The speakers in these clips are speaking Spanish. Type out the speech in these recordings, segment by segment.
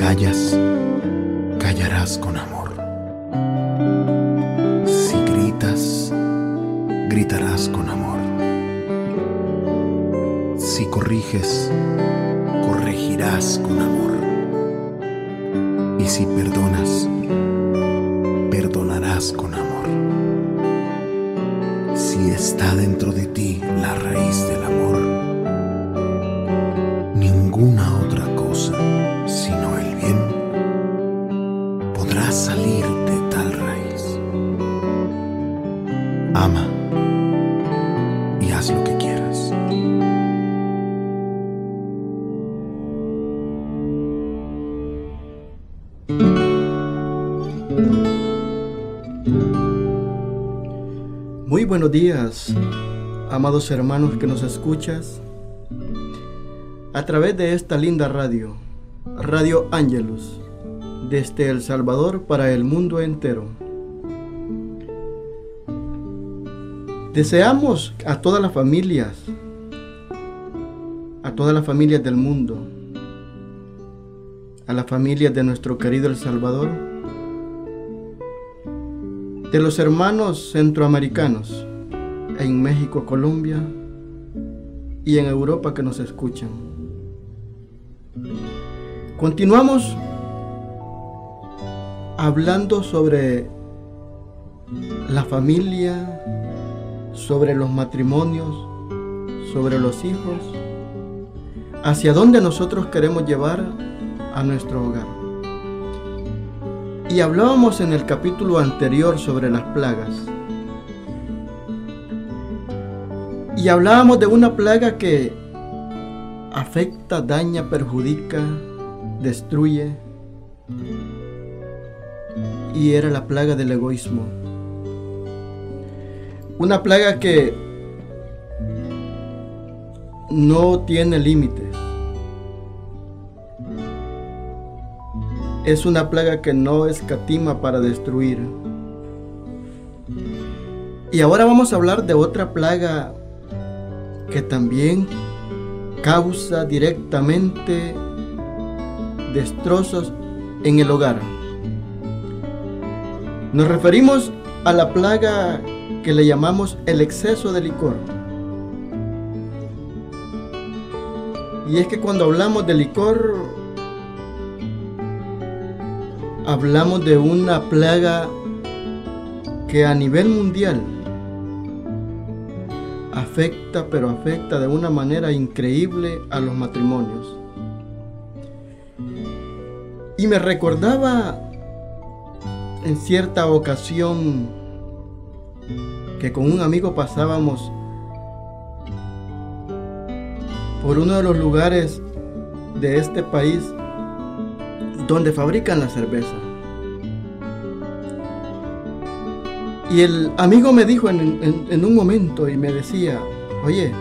callas, callarás con amor. Si gritas, gritarás con amor. Si corriges, corregirás con amor. Y si perdonas, perdonarás con amor. Si está dentro de ti la raíz del amor, ninguna otra cosa sino el bien podrá salir de tal raíz. Ama y haz lo que quieras. Muy buenos días, amados hermanos que nos escuchas a través de esta linda radio, Radio Ángelus, desde El Salvador para el mundo entero. Deseamos a todas las familias del mundo, a las familias de nuestro querido El Salvador, de los hermanos centroamericanos en México, Colombia y en Europa que nos escuchan. Continuamos hablando sobre la familia, sobre los matrimonios, sobre los hijos, hacia dónde nosotros queremos llevar a nuestro hogar. Y hablábamos en el capítulo anterior sobre las plagas. Y hablábamos de una plaga que afecta, daña, perjudica, destruye. Y era la plaga del egoísmo. Una plaga que no tiene límites. Es una plaga que no escatima para destruir. Y ahora vamos a hablar de otra plaga que también causa directamente destrozos en el hogar. Nos referimos a la plaga que le llamamos el exceso de licor. Y es que cuando hablamos de licor, hablamos de una plaga que a nivel mundial afecta, pero afecta de una manera increíble a los matrimonios. Y me recordaba en cierta ocasión que con un amigo pasábamos por uno de los lugares de este país donde fabrican la cerveza. Y el amigo me dijo en un momento y me decía: oye,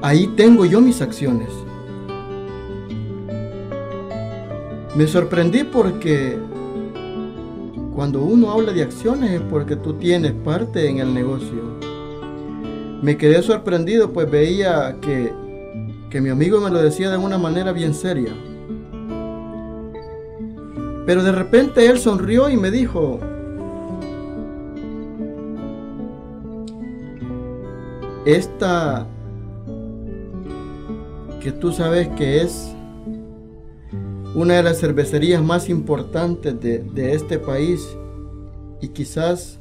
ahí tengo yo mis acciones. Me sorprendí porque cuando uno habla de acciones es porque tú tienes parte en el negocio. Me quedé sorprendido, pues veía que mi amigo me lo decía de una manera bien seria. Pero de repente él sonrió y me dijo: esta que tú sabes que es una de las cervecerías más importantes de este país y quizás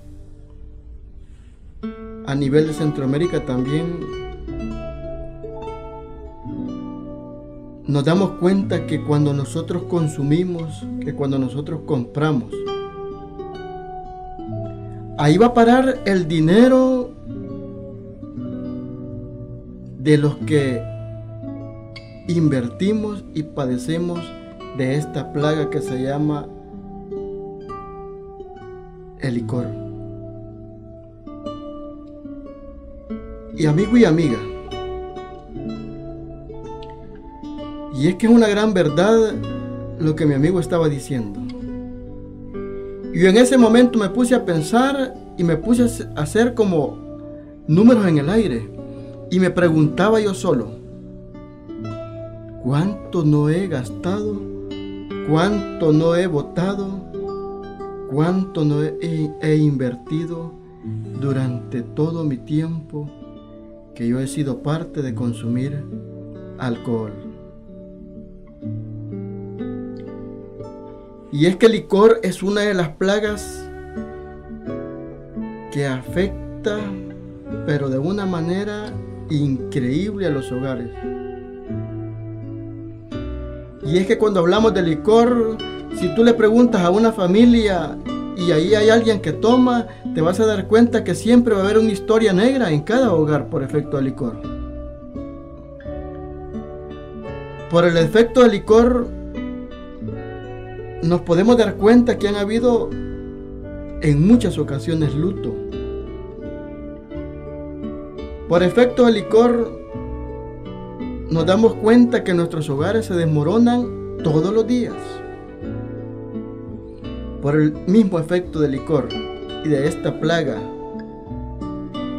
a nivel de Centroamérica también, nos damos cuenta que cuando nosotros consumimos, que cuando nosotros compramos, ahí va a parar el dinero de los que invertimos y padecemos de esta plaga que se llama el licor. Y amigo y amiga, y es que es una gran verdad lo que mi amigo estaba diciendo. Y en ese momento me puse a pensar y me puse a hacer como números en el aire. Y me preguntaba yo solo: cuánto no he gastado, cuánto no he botado, cuánto no he invertido durante todo mi tiempo que yo he sido parte de consumir alcohol. Y es que el licor es una de las plagas que afecta, pero de una manera increíble, a los hogares. Y es que cuando hablamos de licor, si tú le preguntas a una familia y ahí hay alguien que toma, te vas a dar cuenta que siempre va a haber una historia negra en cada hogar por efecto del licor. Por el efecto del licor nos podemos dar cuenta que han habido en muchas ocasiones luto. Por efecto del licor nos damos cuenta que nuestros hogares se desmoronan todos los días. Por el mismo efecto del licor y de esta plaga,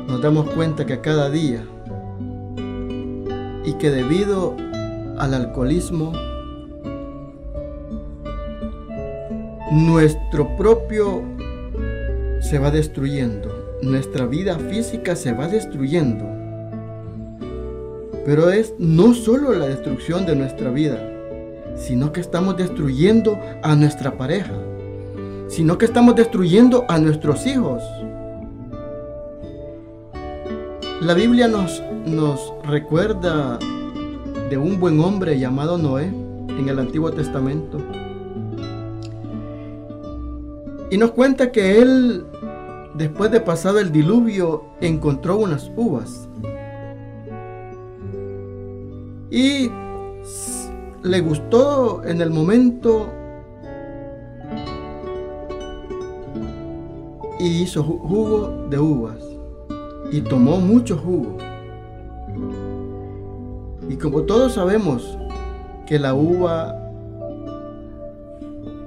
nos damos cuenta que cada día, y que debido al alcoholismo, nuestro propio se va destruyendo, nuestra vida física se va destruyendo. Pero es no solo la destrucción de nuestra vida, sino que estamos destruyendo a nuestra pareja, sino que estamos destruyendo a nuestros hijos. La Biblia nos recuerda de un buen hombre llamado Noé en el Antiguo Testamento. Y nos cuenta que él, después de pasado el diluvio, encontró unas uvas. Y le gustó en el momento y hizo jugo de uvas. Y tomó mucho jugo. Y como todos sabemos que la uva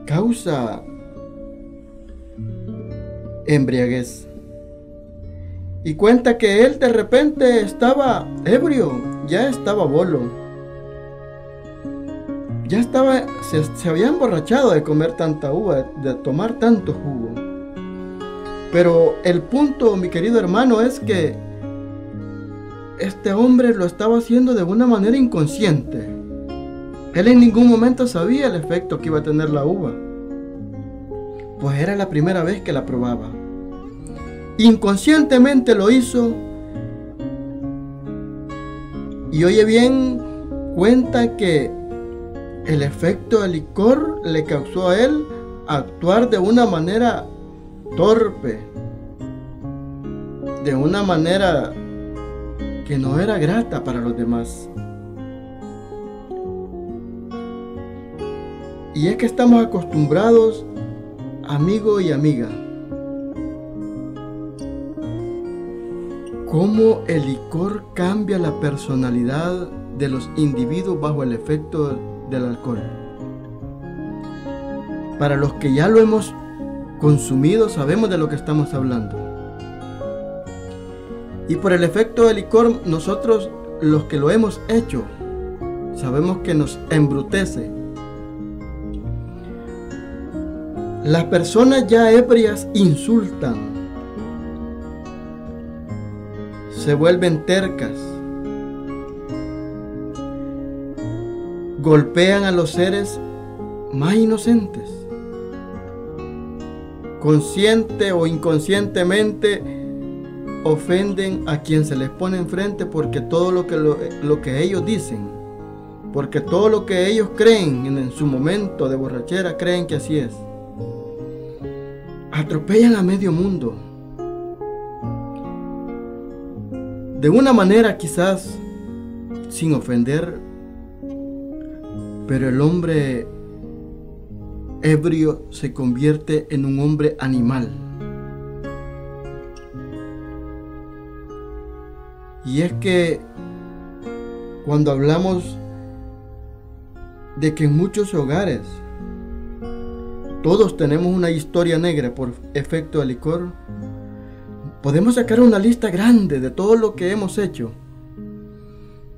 causa embriaguez, y cuenta que él de repente estaba ebrio, ya estaba bolo, ya estaba, se había emborrachado de comer tanta uva, de tomar tanto jugo. Pero el punto, mi querido hermano, es que este hombre lo estaba haciendo de una manera inconsciente. Él en ningún momento sabía el efecto que iba a tener la uva, pues era la primera vez que la probaba. Inconscientemente lo hizo. Y oye bien, cuenta que el efecto del licor le causó a él actuar de una manera torpe, de una manera que no era grata para los demás. Y es que estamos acostumbrados, amigo y amiga, cómo el licor cambia la personalidad de los individuos bajo el efecto del alcohol. Para los que ya lo hemos consumido, sabemos de lo que estamos hablando. Y por el efecto del licor, nosotros, los que lo hemos hecho, sabemos que nos embrutece. Las personas ya ebrias insultan, se vuelven tercas, golpean a los seres más inocentes. Consciente o inconscientemente ofenden a quien se les pone enfrente, porque todo lo que ellos dicen, porque todo lo que ellos creen en su momento de borrachera, creen que así es. Atropellan a medio mundo. De una manera quizás sin ofender, pero el hombre ebrio se convierte en un hombre animal. Y es que cuando hablamos de que en muchos hogares todos tenemos una historia negra por efecto del licor, podemos sacar una lista grande de todo lo que hemos hecho.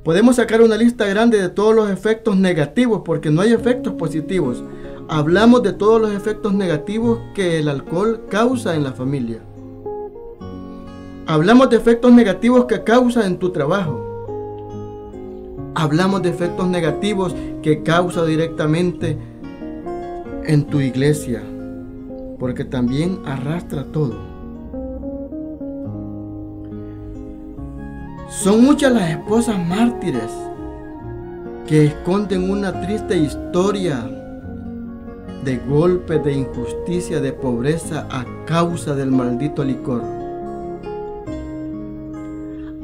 Podemos sacar una lista grande de todos los efectos negativos, porque no hay efectos positivos. Hablamos de todos los efectos negativos que el alcohol causa en la familia. Hablamos de efectos negativos que causa en tu trabajo. Hablamos de efectos negativos que causa directamente en tu iglesia, porque también arrastra todo. Son muchas las esposas mártires que esconden una triste historia de golpes, de injusticia, de pobreza a causa del maldito licor.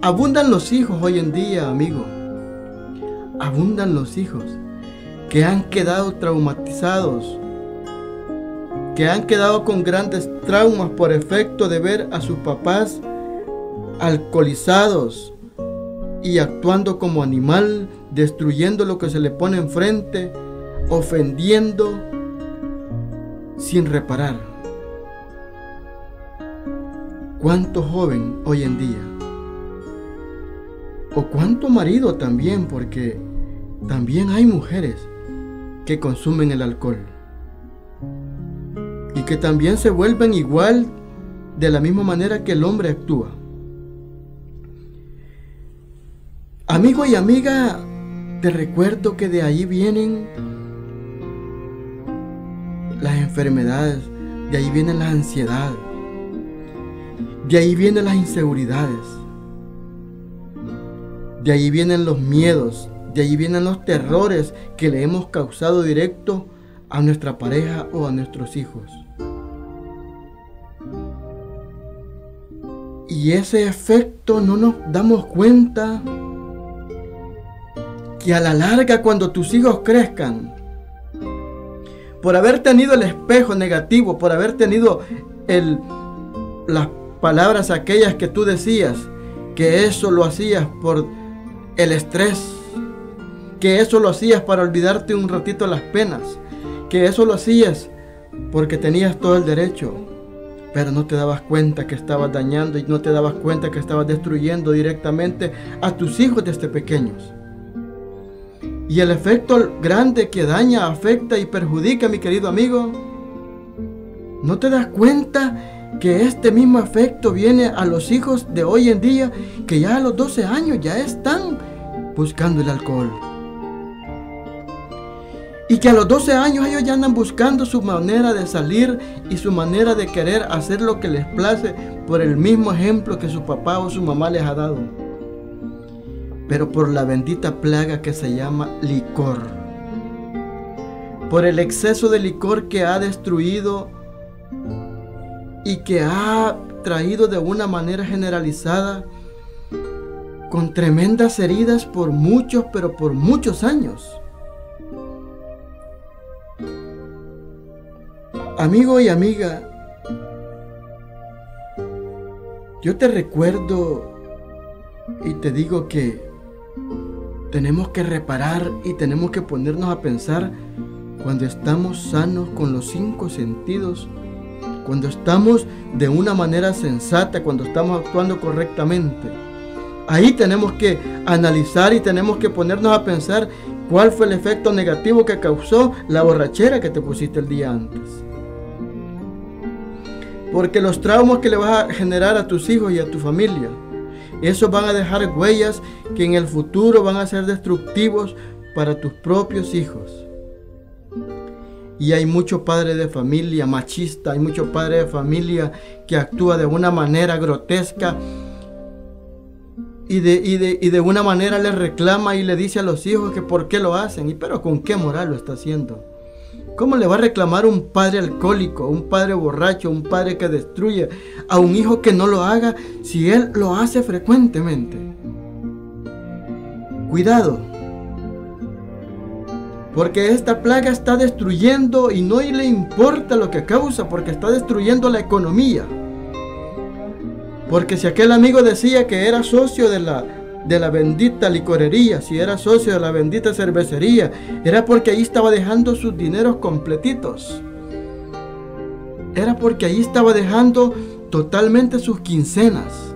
Abundan los hijos hoy en día, amigo. Abundan los hijos que han quedado traumatizados, que han quedado con grandes traumas por efecto de ver a sus papás alcoholizados y actuando como animal, destruyendo lo que se le pone enfrente, ofendiendo sin reparar. ¿Cuánto joven hoy en día? O cuánto marido también, porque también hay mujeres que consumen el alcohol y que también se vuelven igual de la misma manera que el hombre actúa. Amigo y amiga, te recuerdo que de ahí vienen las enfermedades, de ahí viene la ansiedad, de ahí vienen las inseguridades, de ahí vienen los miedos, de ahí vienen los terrores que le hemos causado directo a nuestra pareja o a nuestros hijos. Y ese efecto no nos damos cuenta que a la larga, cuando tus hijos crezcan, por haber tenido el espejo negativo, por haber tenido las palabras aquellas que tú decías, que eso lo hacías por el estrés, que eso lo hacías para olvidarte un ratito las penas, que eso lo hacías porque tenías todo el derecho, pero no te dabas cuenta que estabas dañando y no te dabas cuenta que estabas destruyendo directamente a tus hijos desde pequeños. Y el efecto grande que daña, afecta y perjudica, mi querido amigo, ¿no te das cuenta que este mismo efecto viene a los hijos de hoy en día, que ya a los 12 años ya están buscando el alcohol? Y que a los 12 años ellos ya andan buscando su manera de salir y su manera de querer hacer lo que les place por el mismo ejemplo que su papá o su mamá les ha dado. Pero por la bendita plaga que se llama licor, por el exceso de licor que ha destruido y que ha traído de una manera generalizada con tremendas heridas por muchos, pero por muchos años. Amigo y amiga, yo te recuerdo y te digo que tenemos que reparar y tenemos que ponernos a pensar cuando estamos sanos con los 5 sentidos, cuando estamos de una manera sensata, cuando estamos actuando correctamente. Ahí tenemos que analizar y tenemos que ponernos a pensar cuál fue el efecto negativo que causó la borrachera que te pusiste el día antes. Porque los traumas que le vas a generar a tus hijos y a tu familia, esos van a dejar huellas que en el futuro van a ser destructivos para tus propios hijos. Y hay mucho padre de familia machista, hay mucho padre de familia que actúa de una manera grotesca y de una manera le reclama y le dice a los hijos que por qué lo hacen, pero con qué moral lo está haciendo. ¿Cómo le va a reclamar un padre alcohólico, un padre borracho, un padre que destruye a un hijo que no lo haga si él lo hace frecuentemente? Cuidado, porque esta plaga está destruyendo y no le importa lo que causa, porque está destruyendo la economía. Porque si aquel amigo decía que era socio de la bendita licorería, si era socio de la bendita cervecería, era porque ahí estaba dejando sus dineros completitos. Era porque ahí estaba dejando totalmente sus quincenas.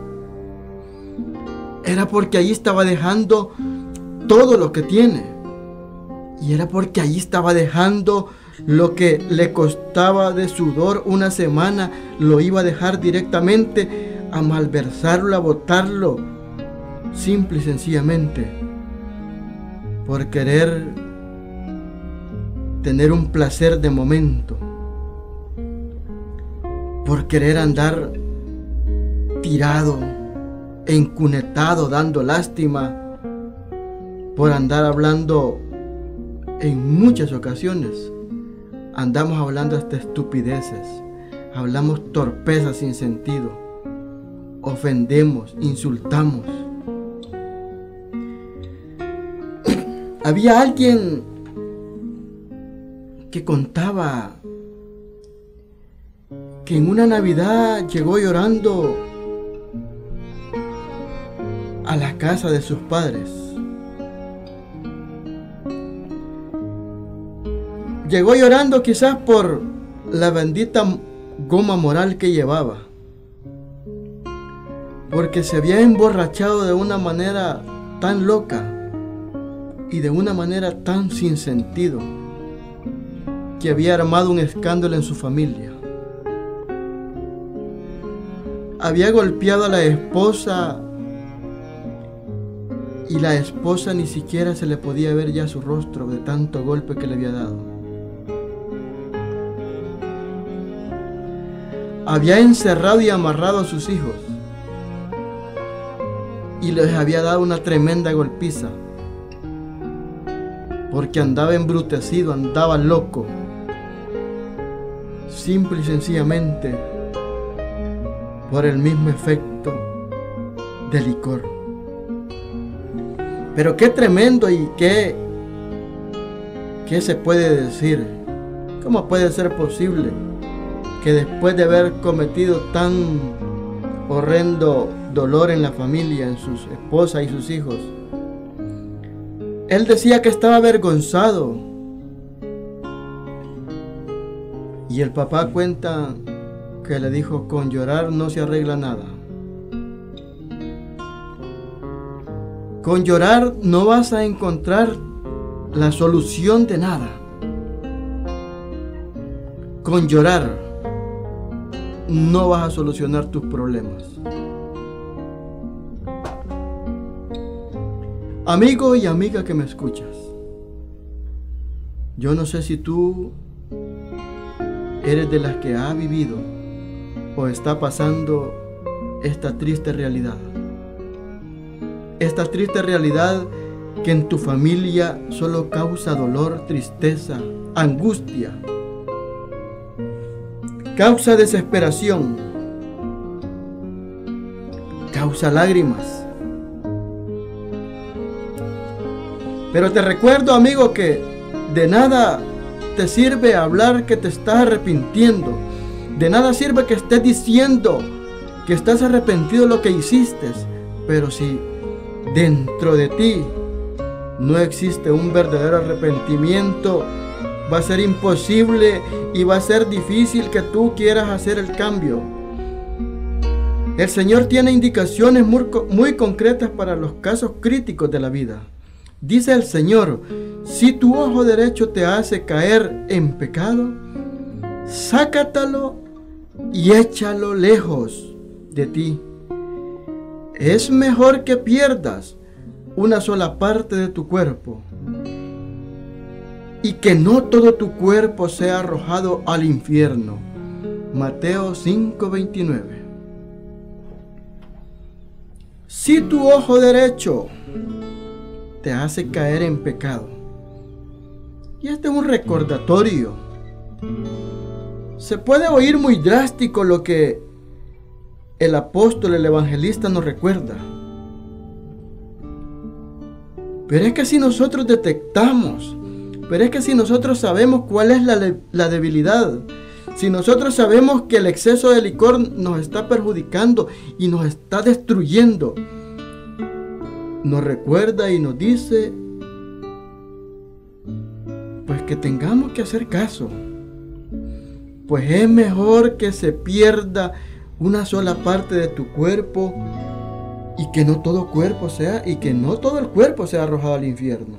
Era porque ahí estaba dejando todo lo que tiene. Y era porque allí estaba dejando lo que le costaba de sudor una semana, lo iba a dejar directamente a malversarlo, a botarlo, simple y sencillamente por querer tener un placer de momento, por querer andar tirado, encunetado, dando lástima, por andar hablando. En muchas ocasiones andamos hablando hasta estupideces, hablamos torpezas sin sentido, ofendemos, insultamos. Había alguien que contaba que en una Navidad llegó llorando a la casa de sus padres. Llegó llorando quizás por la bendita goma moral que llevaba, porque se había emborrachado de una manera tan loca y de una manera tan sin sentido que había armado un escándalo en su familia. Había golpeado a la esposa y la esposa ni siquiera se le podía ver ya su rostro de tanto golpe que le había dado. Había encerrado y amarrado a sus hijos y les había dado una tremenda golpiza porque andaba embrutecido, andaba loco, simple y sencillamente por el mismo efecto del licor. Pero qué tremendo y qué se puede decir. ¿Cómo puede ser posible que después de haber cometido tan horrendo dolor en la familia, en sus esposas y sus hijos, él decía que estaba avergonzado? Y el papá cuenta que le dijo: con llorar no se arregla nada. Con llorar no vas a encontrar la solución de nada. Con llorar no vas a solucionar tus problemas. Amigo y amiga que me escuchas, yo no sé si tú eres de las que ha vivido o está pasando esta triste realidad. Esta triste realidad que en tu familia solo causa dolor, tristeza, angustia, causa desesperación, causa lágrimas. Pero te recuerdo, amigo, que de nada te sirve hablar que te estás arrepintiendo. De nada sirve que estés diciendo que estás arrepentido de lo que hiciste. Pero si dentro de ti no existe un verdadero arrepentimiento, va a ser imposible y va a ser difícil que tú quieras hacer el cambio. El Señor tiene indicaciones muy concretas para los casos críticos de la vida. Dice el Señor: si tu ojo derecho te hace caer en pecado, sácatelo y échalo lejos de ti. Es mejor que pierdas una sola parte de tu cuerpo y que no todo tu cuerpo sea arrojado al infierno. Mateo 5:29. Si tu ojo derecho te hace caer en pecado, y este es un recordatorio. Se puede oír muy drástico lo que el apóstol, el evangelista nos recuerda, pero es que si nosotros detectamos, pero es que si nosotros sabemos cuál es la debilidad, si nosotros sabemos que el exceso de licor nos está perjudicando y nos está destruyendo, nos recuerda y nos dice pues que tengamos que hacer caso. Pues es mejor que se pierda una sola parte de tu cuerpo y que no todo el cuerpo sea arrojado al infierno.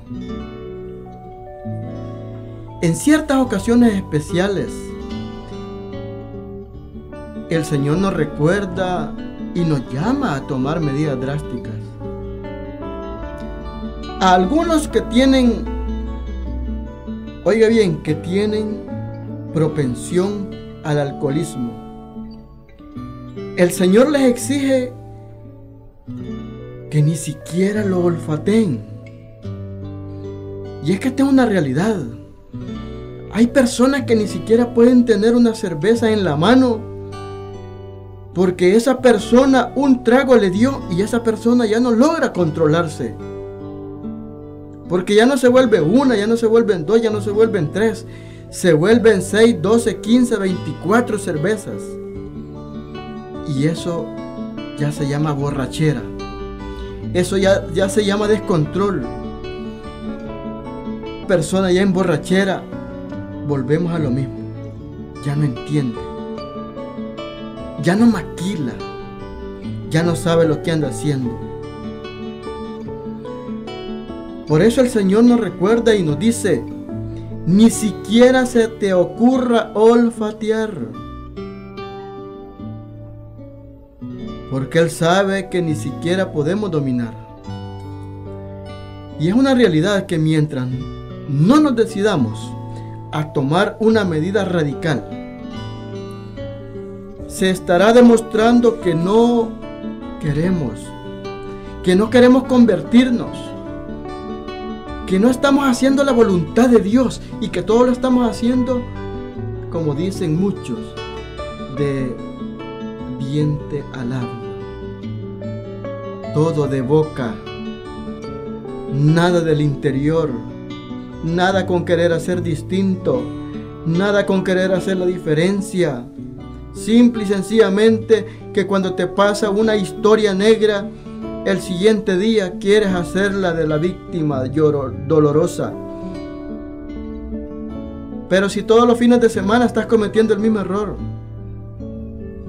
En ciertas ocasiones especiales, el Señor nos recuerda y nos llama a tomar medidas drásticas. A algunos que tienen, oiga bien, que tienen propensión al alcoholismo, el Señor les exige que ni siquiera lo olfateen. Y es que esta es una realidad. Hay personas que ni siquiera pueden tener una cerveza en la mano porque esa persona un trago le dio y esa persona ya no logra controlarse. Porque ya no se vuelve una, ya no se vuelven dos, ya no se vuelven tres. Se vuelven 6, 12, 15, 24 cervezas. Y eso ya se llama borrachera. Eso ya se llama descontrol. Persona ya en borrachera, volvemos a lo mismo. Ya no entiende. Ya no maquila. Ya no sabe lo que anda haciendo. Por eso el Señor nos recuerda y nos dice: ni siquiera se te ocurra olfatear. Porque Él sabe que ni siquiera podemos dominar. Y es una realidad que mientras no nos decidamos a tomar una medida radical, se estará demostrando que no queremos convertirnos, que no estamos haciendo la voluntad de Dios y que todo lo estamos haciendo, como dicen muchos, de diente al labio. Todo de boca, nada del interior, nada con querer hacer distinto, nada con querer hacer la diferencia. Simple y sencillamente que cuando te pasa una historia negra, el siguiente día quieres hacerla de la víctima dolorosa. Pero si todos los fines de semana estás cometiendo el mismo error,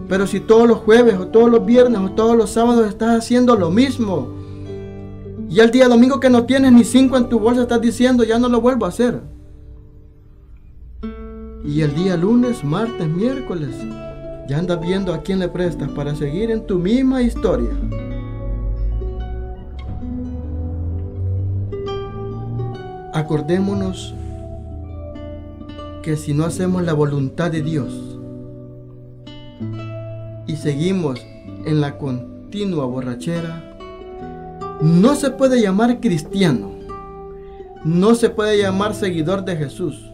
pero si todos los jueves o todos los viernes o todos los sábados estás haciendo lo mismo, y el día domingo que no tienes ni 5 en tu bolsa estás diciendo: ya no lo vuelvo a hacer. Y el día lunes, martes, miércoles, ya andas viendo a quién le prestas para seguir en tu misma historia. Acordémonos que si no hacemos la voluntad de Dios y seguimos en la continua borrachera, no se puede llamar cristiano, no se puede llamar seguidor de Jesús,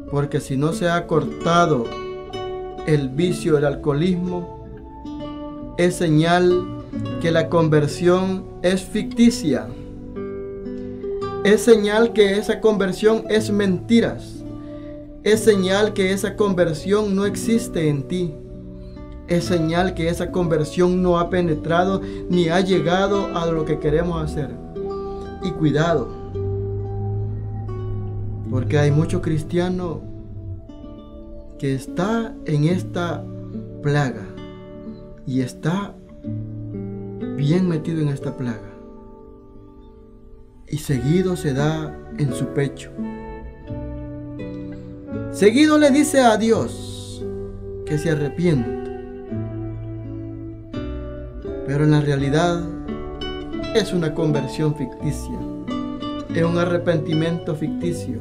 porque si no se ha cortado el vicio del alcoholismo, es señal que la conversión es ficticia. Es señal que esa conversión es mentiras. Es señal que esa conversión no existe en ti. Es señal que esa conversión no ha penetrado ni ha llegado a lo que queremos hacer. Y cuidado, porque hay mucho cristiano que está en esta plaga y está bien metido en esta plaga. Y seguido se da en su pecho. Seguido le dice a Dios que se arrepiente. Pero en la realidad es una conversión ficticia. Es un arrepentimiento ficticio.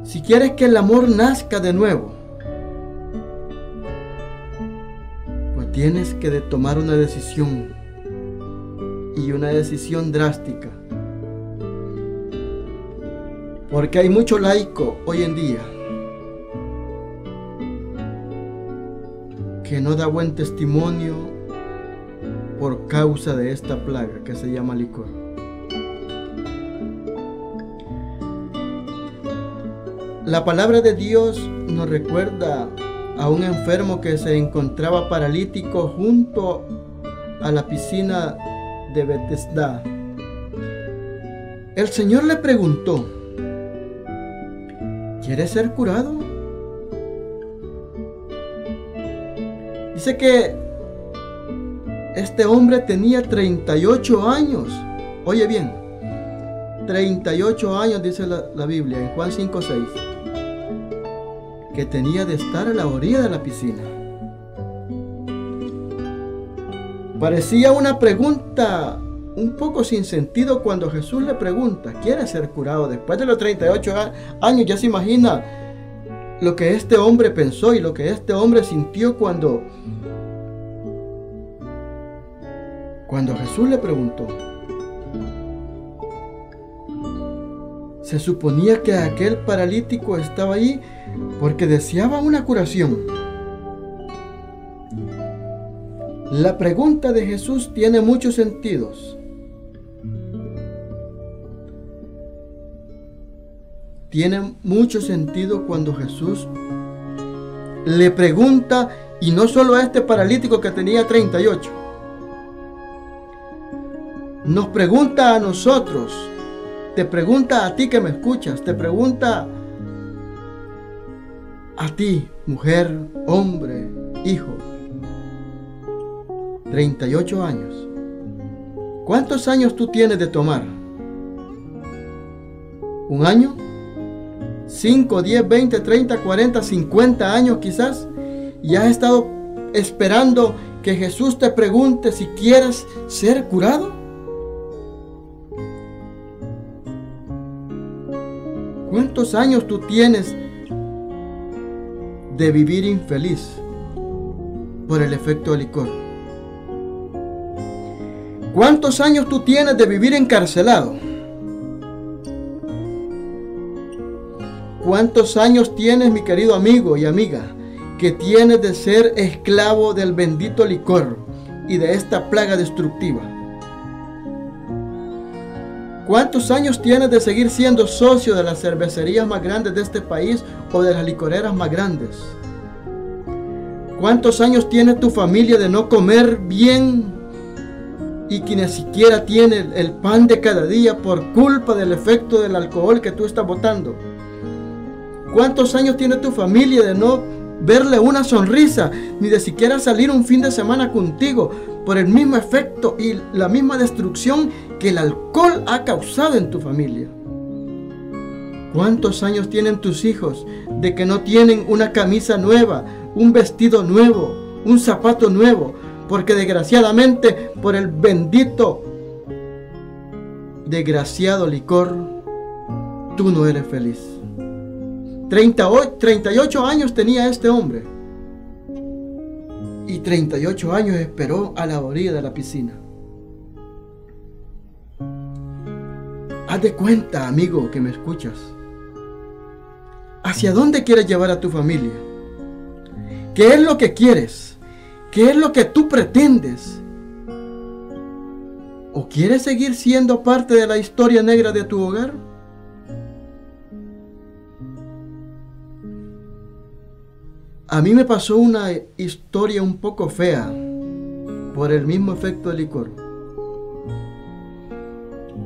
Si quieres que el amor nazca de nuevo, pues tienes que tomar una decisión. Y una decisión drástica. Porque hay mucho laico hoy en día que no da buen testimonio por causa de esta plaga que se llama licor. La palabra de Dios nos recuerda a un enfermo que se encontraba paralítico junto a la piscina de Betesda. El Señor le preguntó: ¿quieres ser curado? Dice que Este hombre tenía 38 años. Oye bien, 38 años dice la Biblia en Juan 5:6, que tenía de estar a la orilla de la piscina. Parecía una pregunta un poco sin sentido cuando Jesús le pregunta, ¿quiere ser curado? Después de los 38 años ya se imagina lo que este hombre pensó y lo que este hombre sintió cuando Jesús le preguntó. Se suponía que aquel paralítico estaba ahí porque deseaba una curación. La pregunta de Jesús tiene muchos sentidos. Tiene mucho sentido cuando Jesús le pregunta, y no solo a este paralítico que tenía 38, nos pregunta a nosotros, te pregunta a ti que me escuchas, te pregunta a ti, mujer, hombre, hijo, 38 años. ¿Cuántos años tú tienes de tomar? ¿Un año? 5, 10, 20, 30, 40, 50 años quizás, y has estado esperando que Jesús te pregunte si quieres ser curado. ¿Cuántos años tú tienes de vivir infeliz por el efecto del licor? ¿Cuántos años tú tienes de vivir encarcelado? ¿Cuántos años tienes, mi querido amigo y amiga, que tienes de ser esclavo del bendito licor y de esta plaga destructiva? ¿Cuántos años tienes de seguir siendo socio de las cervecerías más grandes de este país o de las licoreras más grandes? ¿Cuántos años tiene tu familia de no comer bien y que ni siquiera tiene el pan de cada día por culpa del efecto del alcohol que tú estás botando? ¿Cuántos años tiene tu familia de no verle una sonrisa, ni de siquiera salir un fin de semana contigo por el mismo efecto y la misma destrucción que el alcohol ha causado en tu familia? ¿Cuántos años tienen tus hijos de que no tienen una camisa nueva, un vestido nuevo, un zapato nuevo? Porque desgraciadamente por el bendito, desgraciado licor, tú no eres feliz. 38 años tenía este hombre. Y 38 años esperó a la orilla de la piscina. Haz de cuenta, amigo que me escuchas. ¿Hacia dónde quieres llevar a tu familia? ¿Qué es lo que quieres? ¿Qué es lo que tú pretendes? ¿O quieres seguir siendo parte de la historia negra de tu hogar? A mí me pasó una historia un poco fea por el mismo efecto del licor.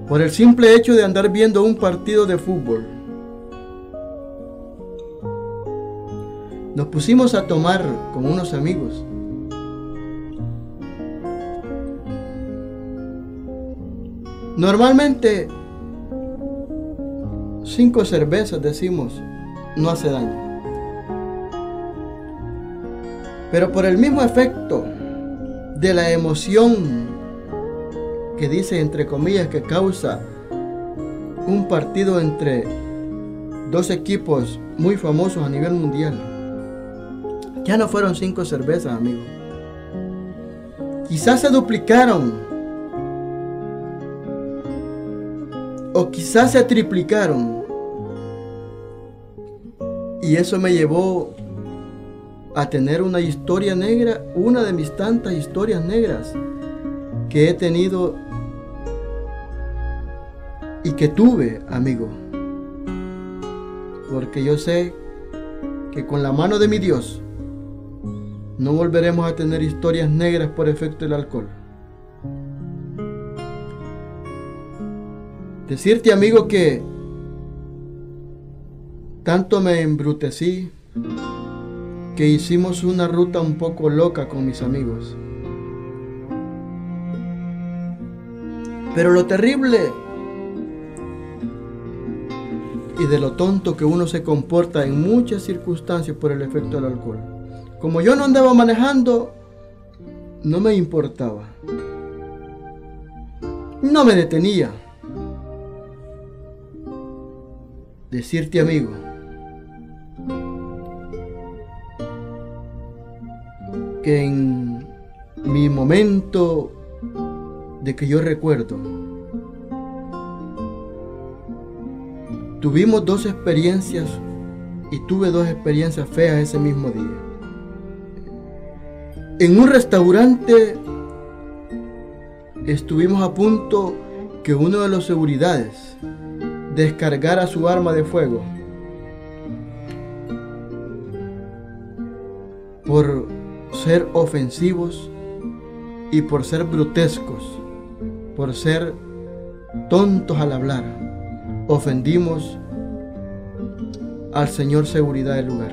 Por el simple hecho de andar viendo un partido de fútbol. Nos pusimos a tomar con unos amigos. Normalmente 5 cervezas, decimos, no hace daño. Pero por el mismo efecto de la emoción que dice entre comillas que causa un partido entre dos equipos muy famosos a nivel mundial, ya no fueron 5 cervezas, amigo. Quizás se duplicaron o quizás se triplicaron, y eso me llevó a tener una historia negra, una de mis tantas historias negras que he tenido y que tuve, amigo. Porque yo sé que con la mano de mi Dios no volveremos a tener historias negras por efecto del alcohol. Decirte, amigo, que tanto me embrutecí que hicimos una ruta un poco loca con mis amigos. Pero lo terrible y de lo tonto que uno se comporta en muchas circunstancias por el efecto del alcohol. Como yo no andaba manejando, no me importaba. No me detenía. Decirte, amigo, que en mi momento de que yo recuerdo, tuvimos dos experiencias y tuve dos experiencias feas ese mismo día. En un restaurante estuvimos a punto que uno de los seguridades descargara su arma de fuego por ser ofensivos y por ser grotescos, por ser tontos al hablar. Ofendimos al señor seguridad del lugar.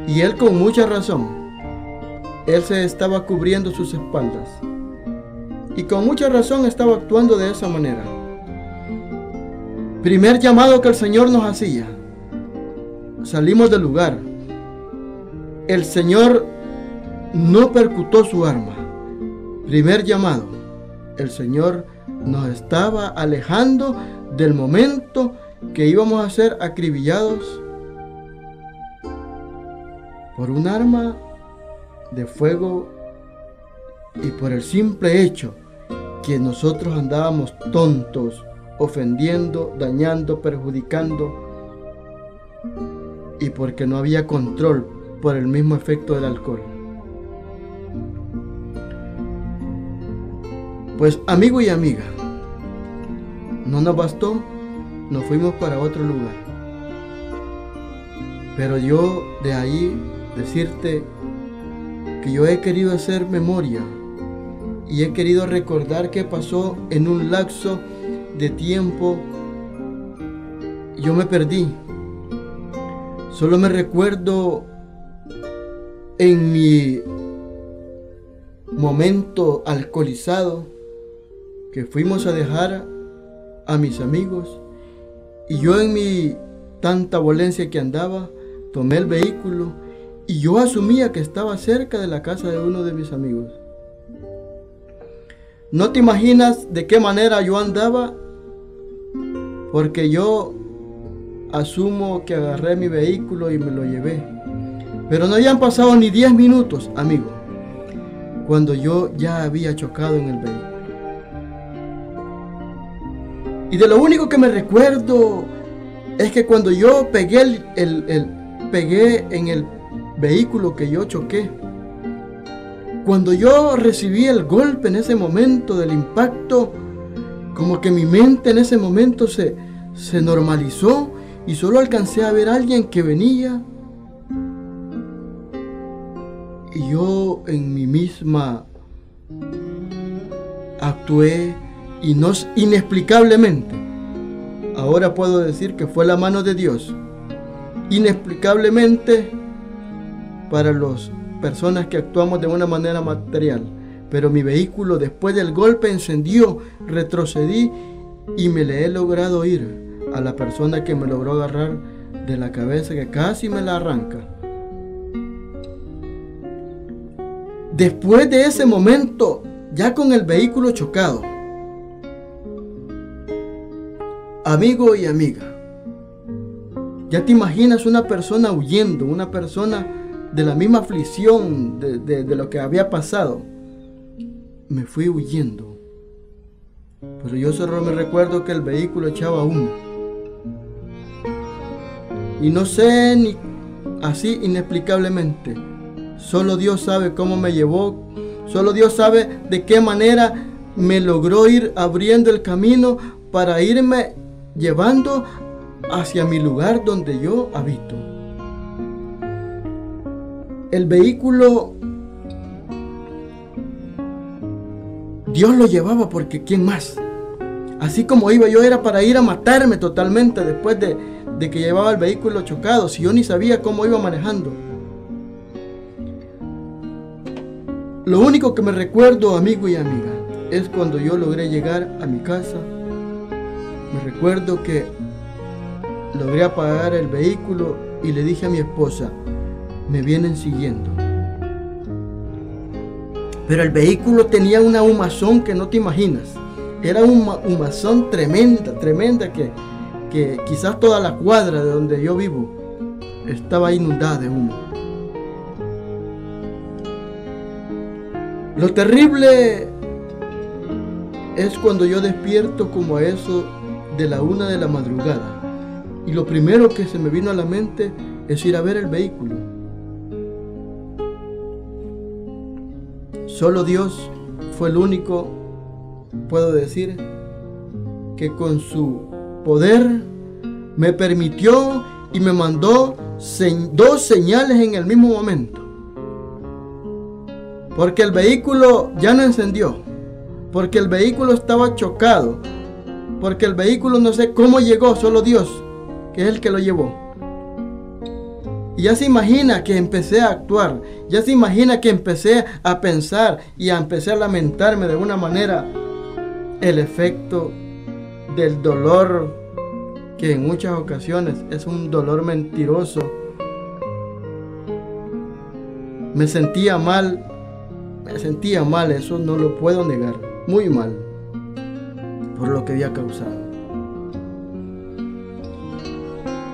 Y él con mucha razón. Él se estaba cubriendo sus espaldas. Y con mucha razón estaba actuando de esa manera. Primer llamado que el Señor nos hacía. Salimos del lugar. El Señor no percutó su arma. Primer llamado. El Señor nos estaba alejando del momento que íbamos a ser acribillados por un arma de fuego y por el simple hecho que nosotros andábamos tontos, ofendiendo, dañando, perjudicando, y porque no había control por el mismo efecto del alcohol. Pues amigo y amiga, no nos bastó, nos fuimos para otro lugar. Pero yo de ahí decirte que yo he querido hacer memoria y he querido recordar qué pasó en un lapso de tiempo. Yo me perdí. Solo me recuerdo en mi momento alcoholizado que fuimos a dejar a mis amigos, y yo en mi tanta violencia que andaba, tomé el vehículo y yo asumía que estaba cerca de la casa de uno de mis amigos. No te imaginas de qué manera yo andaba, porque yo asumo que agarré mi vehículo y me lo llevé. Pero no habían pasado ni 10 minutos, amigo, cuando yo ya había chocado en el vehículo. Y de lo único que me recuerdo es que cuando yo pegué pegué en el vehículo que yo choqué, cuando yo recibí el golpe en ese momento del impacto, como que mi mente en ese momento se normalizó y solo alcancé a ver a alguien que venía. Y yo en mí misma actué inexplicablemente. Ahora puedo decir que fue la mano de Dios. Inexplicablemente para las personas que actuamos de una manera material. Pero mi vehículo después del golpe encendió, retrocedí y me le he logrado ir a la persona que me logró agarrar de la cabeza, que casi me la arranca. Después de ese momento, ya con el vehículo chocado, amigo y amiga, ya te imaginas una persona huyendo, una persona de la misma aflicción de lo que había pasado. Me fui huyendo, pero yo solo me recuerdo que el vehículo echaba humo. Y no sé, ni así inexplicablemente, solo Dios sabe cómo me llevó, solo Dios sabe de qué manera me logró ir abriendo el camino para irme llevando hacia mi lugar donde yo habito. El vehículo Dios lo llevaba, porque ¿quién más? Así como iba yo era para ir a matarme totalmente después de que llevaba el vehículo chocado, si yo ni sabía cómo iba manejando. Lo único que me recuerdo, amigo y amiga, es cuando yo logré llegar a mi casa. Me recuerdo que logré apagar el vehículo y le dije a mi esposa, me vienen siguiendo. Pero el vehículo tenía una humazón que no te imaginas. Era una humazón tremenda que quizás toda la cuadra de donde yo vivo estaba inundada de humo. Lo terrible es cuando yo despierto como a eso de la 1 de la madrugada. Y lo primero que se me vino a la mente es ir a ver el vehículo. Solo Dios fue el único, puedo decir, que con su poder me permitió y me mandó 2 señales en el mismo momento. Porque el vehículo ya no encendió, porque el vehículo estaba chocado, porque el vehículo no sé cómo llegó, solo Dios, que es el que lo llevó. Y ya se imagina que empecé a actuar, ya se imagina que empecé a pensar y empecé a lamentarme de una manera. El efecto del dolor, que en muchas ocasiones es un dolor mentiroso. Me sentía mal, eso no lo puedo negar, muy mal, por lo que había causado.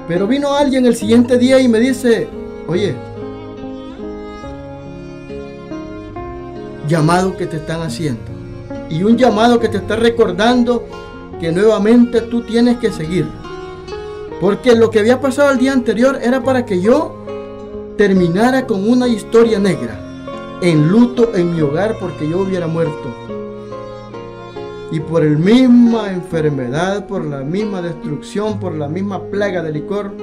Pero vino alguien el siguiente día y me dice, oye, llamado que te están haciendo, y un llamado que te está recordando que nuevamente tú tienes que seguir, porque lo que había pasado el día anterior era para que yo terminara con una historia negra, en luto en mi hogar, porque yo hubiera muerto. Y por la misma enfermedad, por la misma destrucción, por la misma plaga de licor,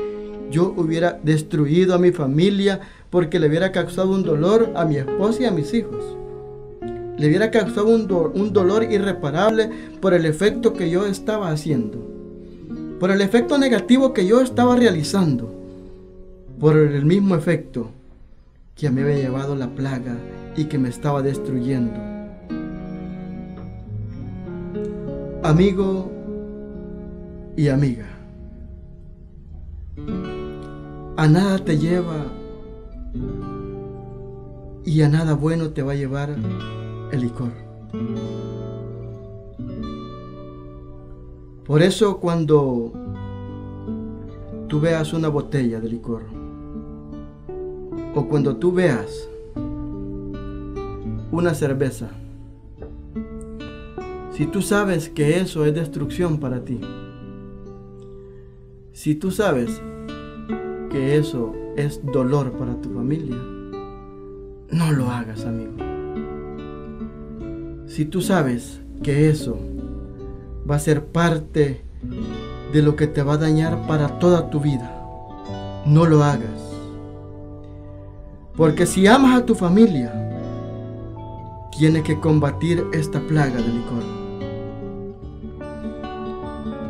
yo hubiera destruido a mi familia, porque le hubiera causado un dolor a mi esposa y a mis hijos. Le hubiera causado un dolor irreparable por el efecto que yo estaba haciendo, por el efecto negativo que yo estaba realizando, por el mismo efecto que me había llevado la plaga y que me estaba destruyendo. Amigo y amiga, a nada te lleva y a nada bueno te va a llevar el licor. Por eso cuando tú veas una botella de licor, o cuando tú veas una cerveza, si tú sabes que eso es destrucción para ti, si tú sabes que eso es dolor para tu familia, no lo hagas, amigo. Si tú sabes que eso va a ser parte de lo que te va a dañar para toda tu vida, no lo hagas. Porque si amas a tu familia, tienes que combatir esta plaga de licor.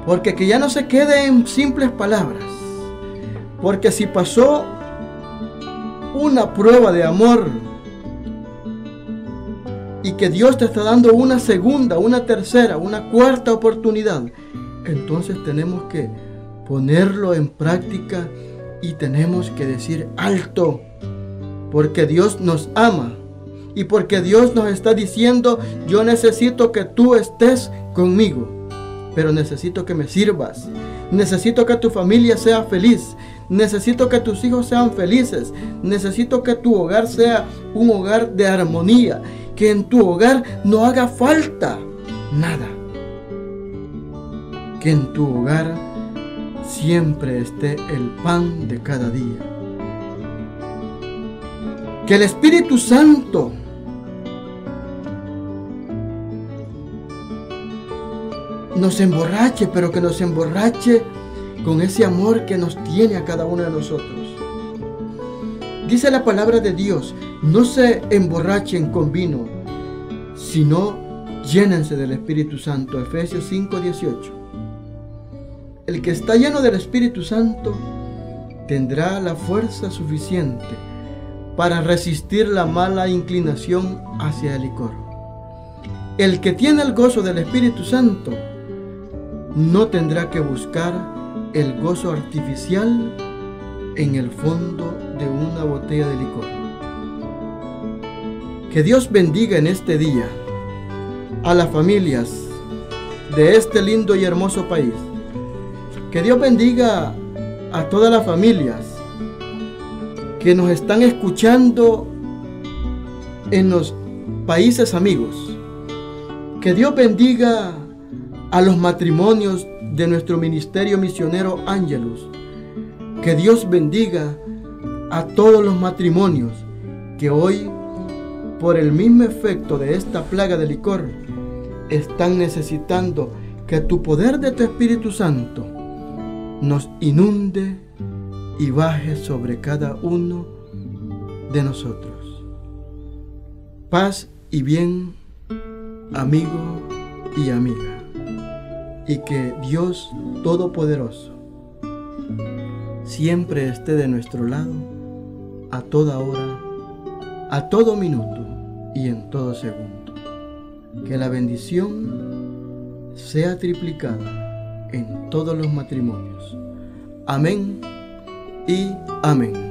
Porque que ya no se quede en simples palabras. Porque si pasó una prueba de amor y que Dios te está dando una segunda, una tercera, una cuarta oportunidad, entonces tenemos que ponerlo en práctica y tenemos que decir alto. Porque Dios nos ama y porque Dios nos está diciendo, yo necesito que tú estés conmigo, pero necesito que me sirvas. Necesito que tu familia sea feliz. Necesito que tus hijos sean felices. Necesito que tu hogar sea un hogar de armonía. Que en tu hogar no haga falta nada. Que en tu hogar siempre esté el pan de cada día. Que el Espíritu Santo nos emborrache, pero que nos emborrache con ese amor que nos tiene a cada uno de nosotros. Dice la palabra de Dios, no se emborrachen con vino, sino llénense del Espíritu Santo. Efesios 5:18. El que está lleno del Espíritu Santo tendrá la fuerza suficiente para resistir la mala inclinación hacia el licor. El que tiene el gozo del Espíritu Santo no tendrá que buscar el gozo artificial en el fondo de una botella de licor. Que Dios bendiga en este día a las familias de este lindo y hermoso país. Que Dios bendiga a todas las familias que nos están escuchando en los países amigos. Que Dios bendiga a los matrimonios de nuestro ministerio misionero Ángelus. Que Dios bendiga a todos los matrimonios que hoy, por el mismo efecto de esta plaga de licor, están necesitando que tu poder de tu Espíritu Santo nos inunde y baje sobre cada uno de nosotros. Paz y bien, amigo y amiga, y que Dios Todopoderoso siempre esté de nuestro lado a toda hora, a todo minuto y en todo segundo. Que la bendición sea triplicada en todos los matrimonios. Amén y amén.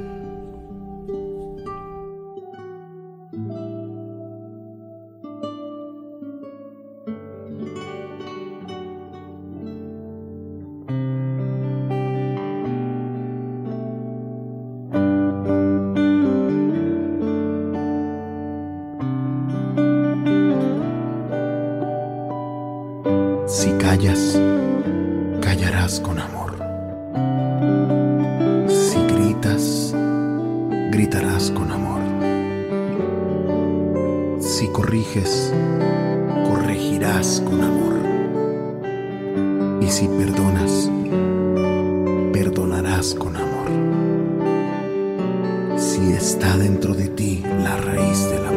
Si callas, callarás con amor. Si gritas, gritarás con amor. Si corriges, corregirás con amor. Y si perdonas, perdonarás con amor. Si está dentro de ti la raíz del amor,